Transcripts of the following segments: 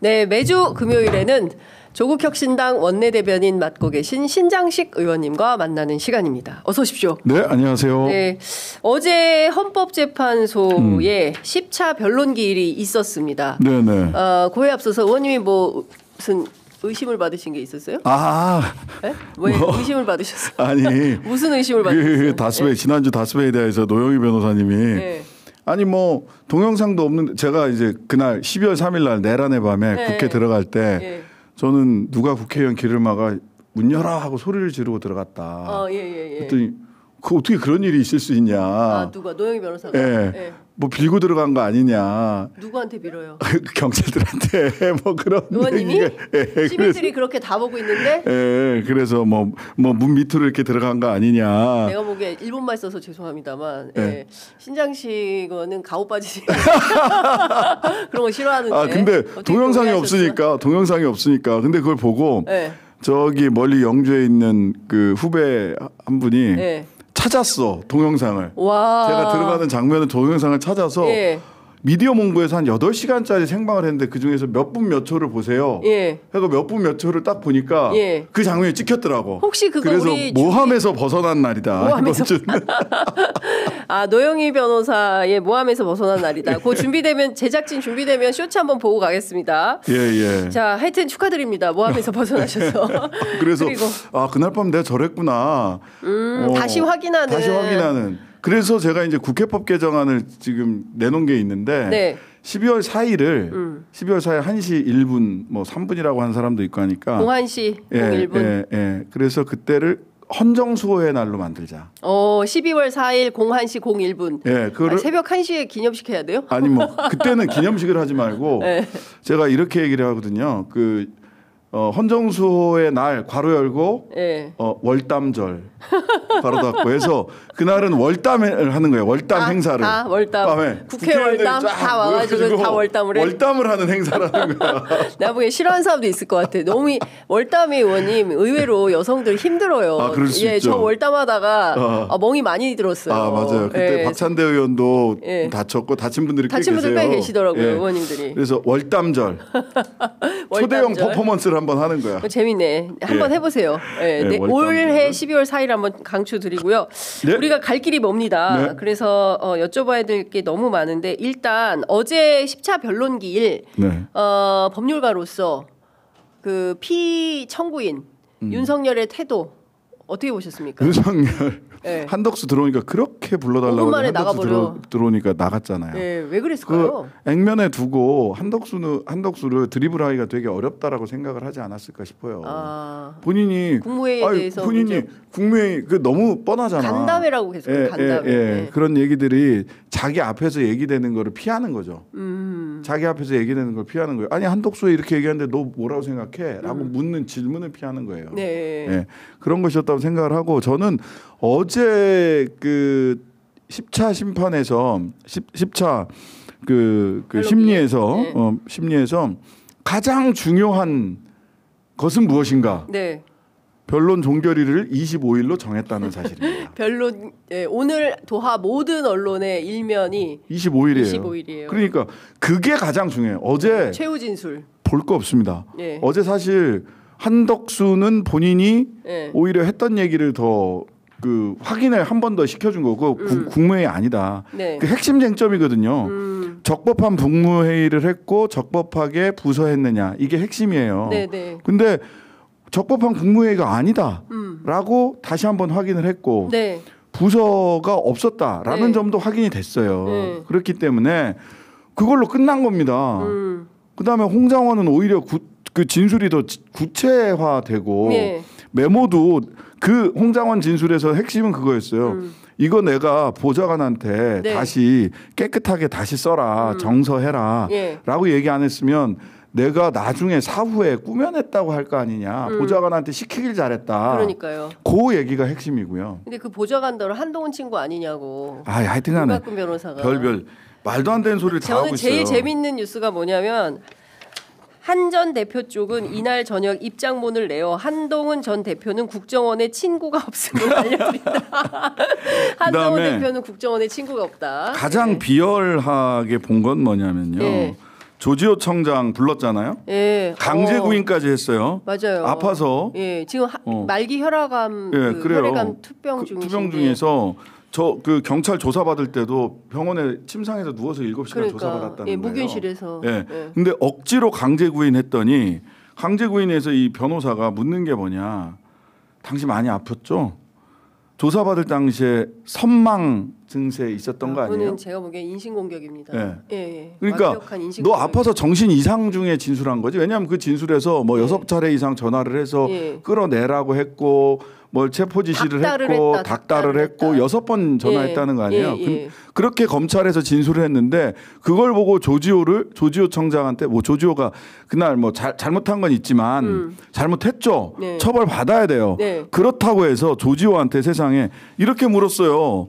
네, 매주 금요일에는 조국혁신당 원내대변인 맡고 계신 신장식 의원님과 만나는 시간입니다. 어서 오십시오. 네, 안녕하세요. 네, 어제 헌법재판소에 10차 변론기일이 있었습니다. 네네. 그에 앞서서 의원님이 뭐 무슨 의심을 받으신 게 있었어요? 네? 왜 의심을 받으셨어요? 아니 무슨 의심을 받으셨어요? 다스베이, 지난주 다스베이에 대해서 노영희 변호사님이 네. 아니 뭐 동영상도 없는데 제가 이제 그날 12월 3일 날 내란의 밤에 네. 국회 들어갈 때 네. 저는 누가 국회의원 길을 막아 문 열어 하고 소리를 지르고 들어갔다. 그랬더니 그 어떻게 그런 일이 있을 수 있냐. 누가 노영희 변호사가? 예. 뭐 빌고 들어간 거 아니냐. 누구한테 빌어요? 경찰들한테 뭐 그런 의원님이? 예, 시민들이 그렇게 다 보고 있는데? 예, 그래서 뭐 문 밑으로 이렇게 들어간 거 아니냐. 내가 보기에 일본말 써서 죄송합니다만 네. 신장식 의원은 가오 빠지지 그런 거 싫어하는데. 아 근데 동영상이 없으니까 근데 그걸 보고 네. 저기 멀리 영주에 있는 그 후배 한 분이 네. 찾았어 동영상을. 와. 제가 들어가는 장면은 동영상을 찾아서 예. 미디어 몽고에서 한 8시간짜리 생방을 했는데 그중에서 몇 분 몇 초를 보세요. 예. 그래서 몇 분 몇 초를 딱 보니까 예. 그 장면이 찍혔더라고. 혹시 그거 그래서 우리 모함에서 벗어난 날이다. 모함에서 이번 주는. 노영희 변호사의 모함에서 벗어난 날이다. 그 준비되면 제작진 준비되면 쇼츠 한번 보고 가겠습니다. 예. 자, 하여튼 축하드립니다. 모함에서 벗어나셔서. 그래서 그리고 그날 밤 내가 저랬구나. 다시 확인하는. 그래서 제가 이제 국회법 개정안을 지금 내놓은 게 있는데 네. 12월 4일을 12월 4일 1시 1분 뭐 03분이라고 하는 사람도 있고 하니까 01시 01분. 예. 그래서 그때를 헌정수호의 날로 만들자. 12월 4일 01시 01분. 예, 그거를 새벽 1시에 기념시켜야 돼요? 아니 뭐 그때는 기념식을 하지 말고 네. 제가 이렇게 얘기를 하거든요. 그 헌정수호의 날 괄호 열고 네. 월담절 괄호 닫고 해서 그날은 월담을 하는 거예요. 월담 행사를. 월담. 밤에 국회 월담 다 와가지고 다 월담을 해. 월담을 하는 행사라는 거야. 내가 보기엔 싫어하는 사람도 있을 것 같아. 너무 월담이 의원님 의외로 여성들 힘들어요. 그럴 수 있죠. 저 월담하다가 멍이 많이 들었어요. 맞아요. 그때 박찬대 의원도 예. 다쳤고 다친 분들이 다친 분들 꽤 계시더라고요. 예. 의원님들이. 그래서 월담절 초대형 퍼포먼스를 한번 하는 거야. 재밌네. 한번 해보세요. 네, 올해 12월 4일 한번 강추드리고요. 네? 우리가 갈 길이 멉니다. 네. 그래서 여쭤봐야 될 게 너무 많은데 일단 어제 10차 변론기일 네. 법률가로서 그 피청구인 윤석열의 태도 어떻게 보셨습니까? 윤석열 네. 한덕수 들어오니까 그렇게 불러달라고 5분 만에 한덕수 들어오니까 나갔잖아요. 네, 왜 그랬을까요? 그 액면에 두고 한덕수를 드리블하기가 되게 어렵다라고 생각을 하지 않았을까 싶어요. 본인이 국무회의에 대해서 본인이 국무회의 그 너무 뻔하잖아. 간담회라고 계속 간담회. 그런 얘기들이 자기 앞에서 얘기되는 거를 피하는 거죠. 자기 앞에서 얘기되는 걸 피하는 거예요. 아니 한덕수가 이렇게 얘기하는데 너 뭐라고 생각해?라고 묻는 질문을 피하는 거예요. 네. 그런 것이었다고 생각을 하고 저는 어제 그 10차 심판에서 10차 그 심리에서 네. 심리에서 가장 중요한 것은 무엇인가? 네. 변론 종결일을 25일로 정했다는 사실입니다. 변론 오늘 도하 모든 언론의 일면이 25일이에요. 그러니까 그게 가장 중요해요. 어제 최후 진술 볼 거 없습니다. 네. 어제 사실 한덕수는 본인이 네. 오히려 했던 얘기를 더 그 확인을 한 번 더 시켜준 거고 국무회의 아니다. 네. 그 핵심 쟁점이거든요. 적법한 국무회의를 했고 적법하게 부서했느냐 이게 핵심이에요. 네. 근데 적법한 국무회의가 아니다라고 다시 한번 확인을 했고 네. 부서가 없었다라는 네. 점도 확인이 됐어요. 네. 그렇기 때문에 그걸로 끝난 겁니다. 그다음에 홍장원은 오히려 그 진술이 더 구체화되고 네. 메모도 그 홍장원 진술에서 핵심은 그거였어요. 이거 내가 보좌관한테 네. 다시 깨끗하게 다시 써라 정서해라 예. 라고 얘기 안 했으면 내가 나중에 사후에 꾸며냈다고 할 거 아니냐. 보좌관한테 시키길 잘했다. 그러니까요. 그 얘기가 핵심이고요. 근데 그 보좌관들은 한동훈 친구 아니냐고. 하여튼간에 윤곽근 변호사가. 별별 말도 안 되는 소리를 다 하고 저는 있어요. 제일 재밌는 뉴스가 뭐냐면 한 전 대표 쪽은 이날 저녁 입장문을 내어 한동훈 전 대표는 국정원에 친구가 없음을 알려드린다. 한동훈 대표는 국정원에 친구가 없다. 가장 네. 비열하게 본 건 뭐냐면요. 네. 조지호 청장 불렀잖아요. 예. 강제 구인까지 했어요. 맞아요. 아파서. 예, 지금 말기 혈압암, 예, 그래요. 혈액암 투병 중이신데. 투병 중에서 저 그 경찰 조사 받을 때도 병원에 침상에서 누워서 7시간 그러니까, 조사 받았다는 예, 거예요. 무균실에서. 예. 예. 근데 억지로 강제 구인했더니 강제 구인해서 이 변호사가 묻는 게 뭐냐? 당신 많이 아팠죠? 조사 받을 당시에 선망 증세 있었던 거 아니에요? 그거는 제가 보기엔 인신공격입니다. 예. 예. 그러니까 완벽한 너 인신공격. 아파서 정신 이상 중에 진술한 거지. 왜냐하면 그 진술에서 뭐 6차례 이상 전화를 해서 예. 끌어내라고 했고 뭘 체포 지시를 닥달을 했고 했다, 닥달을 했고 했다. 6번 전화했다는 거 아니에요. 예. 그렇게 검찰에서 진술을 했는데 그걸 보고 조지호 청장한테 뭐 조지호가 그날 뭐 잘못한 건 있지만 잘못했죠. 네. 처벌 받아야 돼요. 네. 그렇다고 해서 조지호한테 세상에 이렇게 물었어요.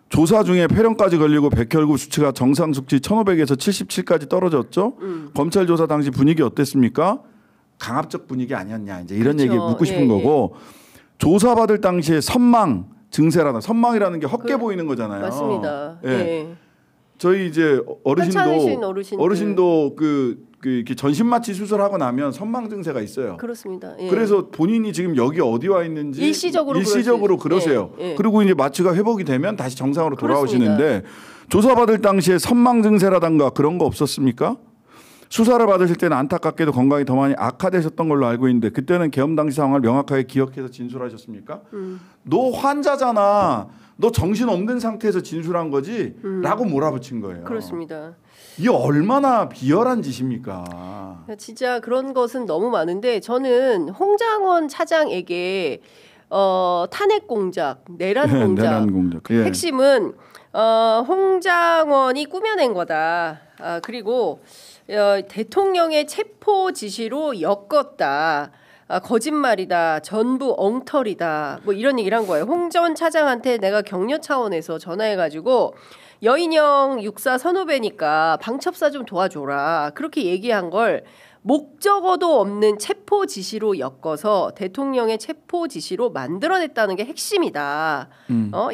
조사 중에 폐렴까지 걸리고 백혈구 수치가 정상 수치 1500에서 77까지 떨어졌죠. 검찰 조사 당시 분위기 어땠습니까? 강압적 분위기 아니었냐. 이제 이런 그렇죠. 얘기 묻고 싶은 예, 거고 조사 받을 당시에 선망 증세라는 선망이라는 게 헛게 보이는 거잖아요. 맞습니다. 예. 예. 저희 이제 하찮으신 어르신도 그 이렇게 전신마취 수술하고 나면 선망 증세가 있어요. 그렇습니다. 예. 그래서 본인이 지금 여기 어디 와 있는지 일시적으로 그러세요. 예, 예. 그리고 이제 마취가 회복이 되면 다시 정상으로 돌아오시는데 그렇습니다. 조사받을 당시에 선망 증세라든가 그런 거 없었습니까? 수사를 받으실 때는 안타깝게도 건강이 더 많이 악화되셨던 걸로 알고 있는데 그때는 계엄 당시 상황을 명확하게 기억해서 진술하셨습니까? 너 환자잖아. 너 정신 없는 상태에서 진술한 거지? 라고 몰아붙인 거예요. 그렇습니다. 이게 얼마나 비열한 짓입니까? 진짜 그런 것은 너무 많은데 저는 홍장원 차장에게 탄핵 공작, 내란 공작, 내란 공작. 예. 핵심은 홍장원이 꾸며낸 거다. 그리고 대통령의 체포 지시로 엮었다. 거짓말이다. 전부 엉터리다. 뭐 이런 얘기를 한 거예요. 홍 전 차장한테 내가 격려 차원에서 전화해가지고 여인형 육사 선후배니까 방첩사 좀 도와줘라. 그렇게 얘기한 걸 목적어도 없는 체포 지시로 엮어서 대통령의 체포 지시로 만들어냈다는 게 핵심이다.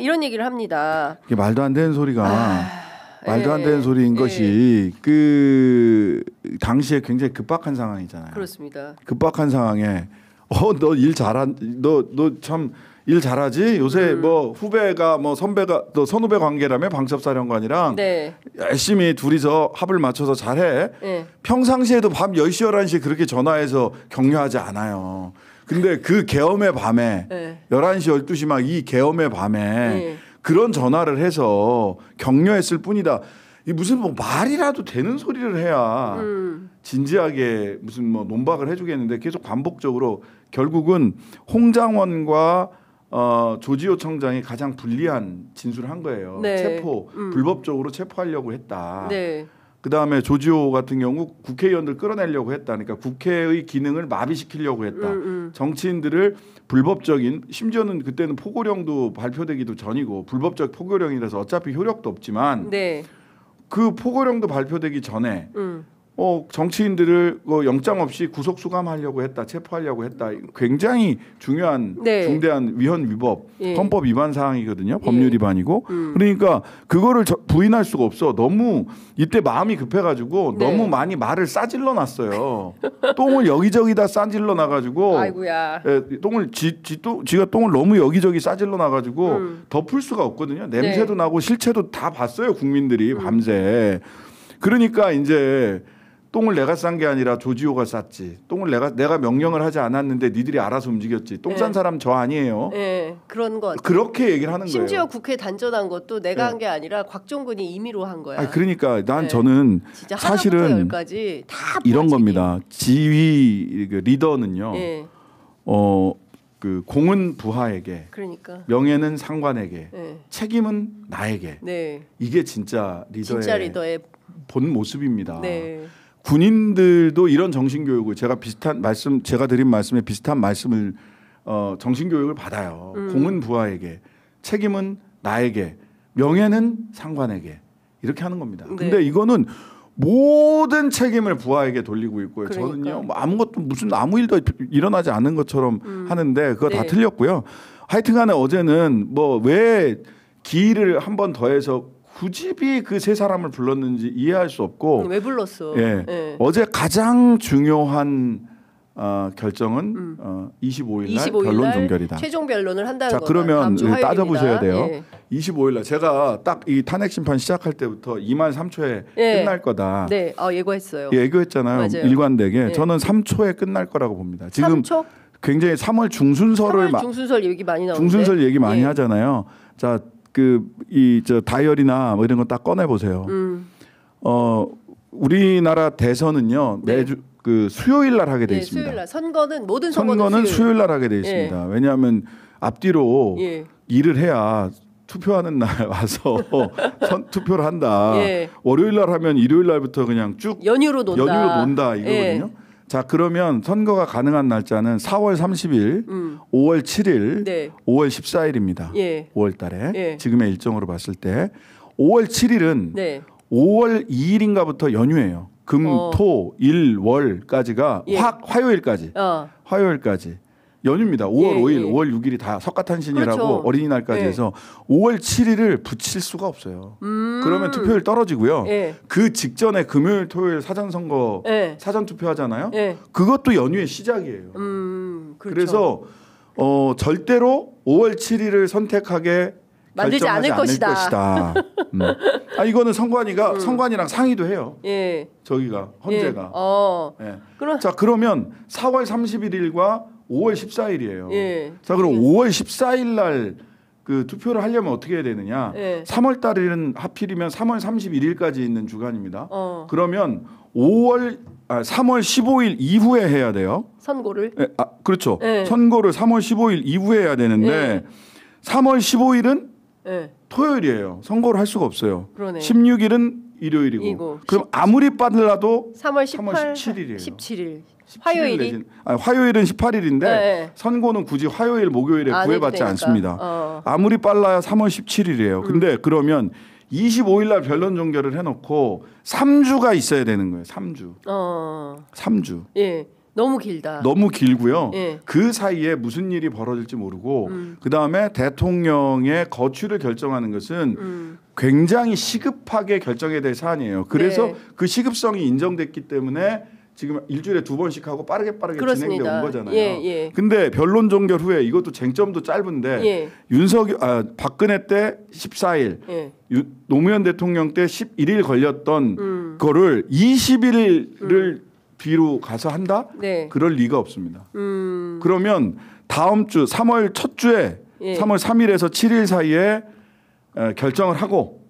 이런 얘기를 합니다. 이게 말도 안 되는 소리가 말도 안 예, 되는 소리인 예. 것이 그 당시에 굉장히 급박한 상황이잖아요. 그렇습니다. 급박한 상황에 너 일 잘한 너 참 일 잘하지 요새 뭐 후배가 뭐 선배가 또 선후배 관계라며 방첩사령관이랑 네. 열심히 둘이서 합을 맞춰서 잘해. 네. 평상시에도 밤 10시 11시에 그렇게 전화해서 격려하지 않아요. 근데 그 계엄의 밤에 네. 11시 12시 막 이 계엄의 밤에 네. 그런 전화를 해서 격려했을 뿐이다. 이 무슨 뭐 말이라도 되는 소리를 해야 진지하게 무슨 뭐 논박을 해주겠는데 계속 반복적으로 결국은 홍장원과 조지호 청장이 가장 불리한 진술을 한 거예요. 네. 체포 불법적으로 체포하려고 했다. 네. 그다음에 조지호 같은 경우 국회의원들 끌어내려고 했다. 그러니까 국회의 기능을 마비시키려고 했다. 정치인들을 불법적인 심지어는 그때는 포고령도 발표되기도 전이고 불법적 포고령이라서 어차피 효력도 없지만 네. 그 포고령도 발표되기 전에 정치인들을 영장 없이 구속 수감하려고 했다, 체포하려고 했다. 굉장히 중요한 네. 중대한 위헌 위법, 예. 헌법 위반 사항이거든요. 법률 위반이고. 그러니까 그거를 부인할 수가 없어. 너무 이때 마음이 급해가지고 네. 너무 많이 말을 싸질러 놨어요. 똥을 여기저기다 싸질러 놔가지고. 아이고야. 똥을 지가 똥을 너무 여기저기 싸질러 놔가지고 덮을 수가 없거든요. 냄새도 나고 실체도 다 봤어요. 국민들이 밤새. 그러니까 이제 똥을 내가 싼 게 아니라 조지호가 쌌지. 똥을 내가 명령을 하지 않았는데 니들이 알아서 움직였지. 똥 싼 사람 저 아니에요. 네. 그런 것. 그렇게 얘기를 하는 심지어 거예요. 국회 단전한 것도 내가 한 게 아니라 곽종근이 임의로 한 거야. 그러니까 난 네. 저는 진짜 사실은 하나부터 열까지 다 이런 책임. 겁니다. 지휘 리더는요. 네. 그 공은 부하에게, 그러니까. 명예는 상관에게, 네. 책임은 나에게. 네. 이게 진짜 리더의 본 모습입니다. 네. 군인들도 이런 정신 교육을 제가 드린 말씀에 비슷한 말씀을 정신 교육을 받아요. 공은 부하에게, 책임은 나에게, 명예는 상관에게 이렇게 하는 겁니다. 네. 근데 이거는 모든 책임을 부하에게 돌리고 있고요. 그러니까. 저는요 뭐 아무것도 무슨 아무 일도 일어나지 않은 것처럼 하는데 그거 다 네. 틀렸고요. 하여튼간에 어제는 뭐 왜 기일을 한 번 더해서 후집이 그 세 사람을 불렀는지 이해할 수 없고 왜 불렀어? 예. 예. 어제 가장 중요한 결정은 25일 날 변론 종결이다. 최종 변론을 한다는 자, 거다. 그러면 따져보셔야 돼요. 예. 25일 날 제가 딱 이 탄핵 심판 시작할 때부터 2만 3초에 예. 끝날 거다. 네, 예고했어요. 예고했잖아요. 맞아요. 일관되게. 네. 저는 3초에 끝날 거라고 봅니다. 지금 3초? 굉장히 3월 중순설을 3월 중순설 얘기 많이 나오는데. 중순설 얘기 많이 예. 하잖아요. 자, 저 다이어리나 뭐 이런 거 딱 꺼내 보세요. 우리나라 대선은요 네. 매주 그 수요일 날 하게 돼 예, 있습니다. 수요일 날 선거는 모든 선거는 수요일 날 하게 돼 있습니다. 왜냐하면 앞뒤로 예. 일을 해야 투표하는 날 와서 투표를 한다. 예. 월요일 날 하면 일요일 날부터 그냥 쭉 연휴로 논다. 이거거든요. 예. 자, 그러면 선거가 가능한 날짜는 4월 30일, 5월 7일, 네. 5월 14일입니다. 예. 5월 달에 예. 지금의 일정으로 봤을 때 5월 7일은 네. 5월 2일인가부터 연휴예요. 금, 토, 일, 월까지가 예. 화요일까지. 화요일까지. 연휴입니다. 5월 예, 5일, 예. 5월 6일이 다 석가탄신이라고 그렇죠. 어린이날까지 예. 해서 5월 7일을 붙일 수가 없어요. 그러면 투표율 떨어지고요. 예. 그 직전에 금요일, 토요일 사전 선거 예. 사전 투표하잖아요. 예. 그것도 연휴의 시작이에요. 그렇죠. 그래서 절대로 5월 7일을 선택하게 만들지 결정하지 않을 것이다. 이거는 선관위랑 상의도 해요. 예. 저기가 헌재가. 예. 예. 자, 그러면 4월 31일과 5월 14일이에요. 예. 자, 그럼 5월 14일 날 그 투표를 하려면 어떻게 해야 되느냐? 예. 3월 달에는 하필이면 3월 31일까지 있는 주간입니다. 그러면 3월 15일 이후에 해야 돼요. 선고를. 예, 그렇죠. 예. 선거를 3월 15일 이후에 해야 되는데 예. 3월 15일은 예. 토요일이에요. 선거를 할 수가 없어요. 그러네. 16일은 일요일이고. 그럼 아무리 빨라도 3월 17일이에요. 17일. 화요일이? 화요일은 18일인데 네. 선고는 굳이 화요일, 목요일에 구애받지 않습니다. 아무리 빨라야 3월 17일이에요. 근데 그러면 25일 날 변론 종결을 해놓고 3주가 있어야 되는 거예요. 3주. 3주. 예. 너무 길다. 너무 길고요. 예. 그 사이에 무슨 일이 벌어질지 모르고 그다음에 대통령의 거취를 결정하는 것은 굉장히 시급하게 결정해야 될 사안이에요. 그래서 네. 그 시급성이 인정됐기 때문에 지금 일주일에 2번씩 하고 빠르게 그렇습니다. 진행돼 온 거잖아요. 예. 근데 변론 종결 후에 이것도 쟁점도 짧은데 예. 박근혜 때 14일, 예. 노무현 대통령 때 11일 걸렸던 거를 20일을 뒤로 가서 한다? 네. 그럴 리가 없습니다. 그러면 다음 주 3월 첫 주에 예. 3월 3일에서 7일 사이에 결정을 하고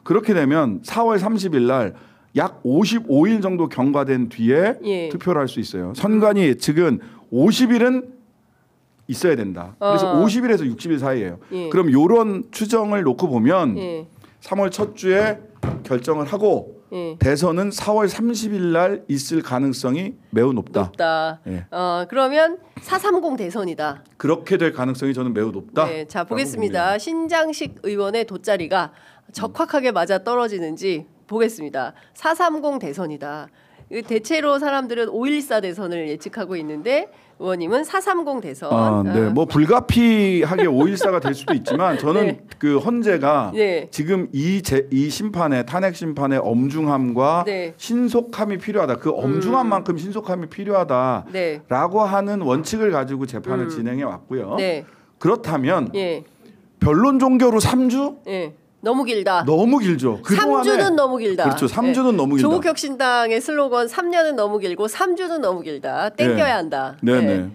그렇게 되면 4월 30일 날 약 55일 정도 경과된 뒤에 예. 투표를 할 수 있어요. 선관위 예측은 50일은 있어야 된다. 그래서 50일에서 60일 사이예요. 예. 그럼 이런 추정을 놓고 보면 예. 3월 첫 주에 결정을 하고 예. 대선은 4월 30일 날 있을 가능성이 매우 높다. 예. 그러면 430 대선이다. 그렇게 될 가능성이 저는 매우 높다. 네, 자 보겠습니다. 신장식 의원의 돗자리가 적확하게 맞아 떨어지는지 보겠습니다. 430 대선이다. 대체로 사람들은 5.14 대선을 예측하고 있는데 의원님은 430 대선. 네, 뭐 불가피하게 5.14가 될 수도 있지만 저는 네. 그 헌재가 네. 지금 이 심판의 탄핵 심판의 엄중함과 네. 신속함이 필요하다. 그 엄중한 만큼 신속함이 필요하다라고 네. 하는 원칙을 가지고 재판을 진행해 왔고요. 네. 그렇다면 예. 변론 종결 후 3주? 예. 너무 길다. 너무 길죠. 3주는 너무 길다. 그렇죠. 3주는 너무 길다. 조국혁신당의 슬로건 3년은 너무 길고 3주는 너무 길다. 땡겨야 한다. 네네.